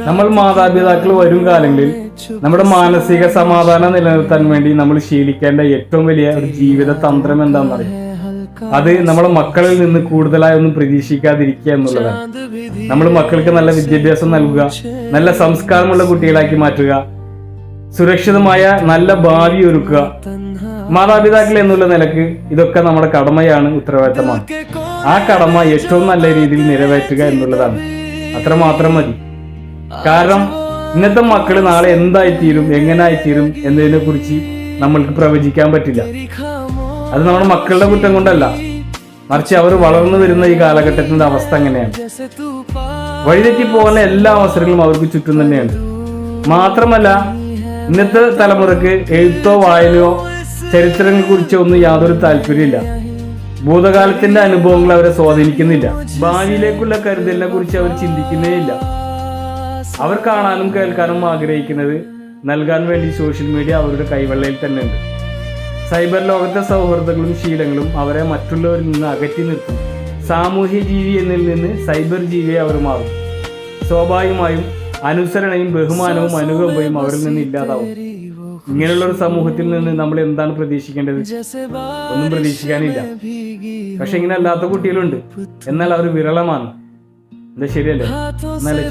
നമ്മൾ മാതാപിതാക്കൾ വരും കാലങ്ങളിൽ നമ്മുടെ മാനസിക സമാധാനം നിലനിർത്താൻ വേണ്ടി നമ്മൾ ശീലിക്കേണ്ട ഏറ്റവും വലിയ ഒരു ജീവിത തന്ത്രം എന്താണെന്ന് അറിയാം. അത് നമ്മുടെ മക്കളിൽ നിന്ന് കൂടുതലായി ഒന്നും പ്രതീക്ഷിക്കാതിരിക്കുക എന്നുള്ളതാണ്. നമ്മൾ മക്കൾക്ക് നല്ല വിദ്യാഭ്യാസം നൽകുക, നല്ല സംസ്കാരമുള്ള കുട്ടികളാക്കി മാറ്റുക, സുരക്ഷിതമായ നല്ല ഭാവി ഒരുക്കുക. മാതാപിതാക്കൾ എന്നുള്ള നിലക്ക് ഇതൊക്കെ നമ്മുടെ കടമയാണ്, ഉത്തരവാദിത്തമാണ്. ആ കടമ ഏറ്റവും നല്ല രീതിയിൽ നിറവേറ്റുക എന്നുള്ളതാണ്. അത്രമാത്രം മതി. കാരണം ഇന്നത്തെ മക്കള് നാളെ എന്തായിത്തീരും, എങ്ങനായിത്തീരും എന്നതിനെ കുറിച്ച് നമ്മൾക്ക് പ്രവചിക്കാൻ പറ്റില്ല. അത് നമ്മുടെ മക്കളുടെ കുറ്റം കൊണ്ടല്ല, മറിച്ച് അവർ വളർന്നു വരുന്ന ഈ കാലഘട്ടത്തിന്റെ അവസ്ഥ അങ്ങനെയാണ്. വഴിതെറ്റി പോകുന്ന എല്ലാ അവസരങ്ങളും അവർക്ക് ചുറ്റും തന്നെയാണ്. മാത്രമല്ല, ഇന്നത്തെ തലമുറക്ക് എഴുത്തോ വായനയോ ചരിത്രങ്ങളെ കുറിച്ചോ ഒന്നും യാതൊരു താല്പര്യമില്ല. ഭൂതകാലത്തിന്റെ അനുഭവങ്ങൾ അവരെ സ്വാധീനിക്കുന്നില്ല. ഭാവിയിലേക്കുള്ള കരുതലിനെ കുറിച്ച് അവർ ചിന്തിക്കുന്നേയില്ല. അവർ കാണാനും കേൾക്കാനും ആഗ്രഹിക്കുന്നത് നൽകാൻ വേണ്ടി സോഷ്യൽ മീഡിയ അവരുടെ കൈവെള്ളയിൽ തന്നെ ഉണ്ട്. സൈബർ ലോകത്തെ സൗഹൃദങ്ങളും ശീലങ്ങളും അവരെ മറ്റുള്ളവരിൽ നിന്ന് അകറ്റി നിർത്തും. സാമൂഹ്യ ജീവി എന്നതിൽ നിന്ന് സൈബർ ജീവിയെ അവർ മാറും. സ്വാഭാവികമായും അനുസരണയും ബഹുമാനവും അനുകമ്പയും അവരിൽ നിന്ന് ഇല്ലാതാവും. ഇങ്ങനെയുള്ള ഒരു സമൂഹത്തിൽ നിന്ന് നമ്മൾ എന്താണ് പ്രതീക്ഷിക്കേണ്ടത്? ഒന്നും പ്രതീക്ഷിക്കാനില്ല. പക്ഷെ ഇങ്ങനെ അല്ലാത്ത കുട്ടികളുണ്ട്, എന്നാൽ അവർ വിരളമാണ്. എന്താ ശരിയല്ലേ? എന്നാലും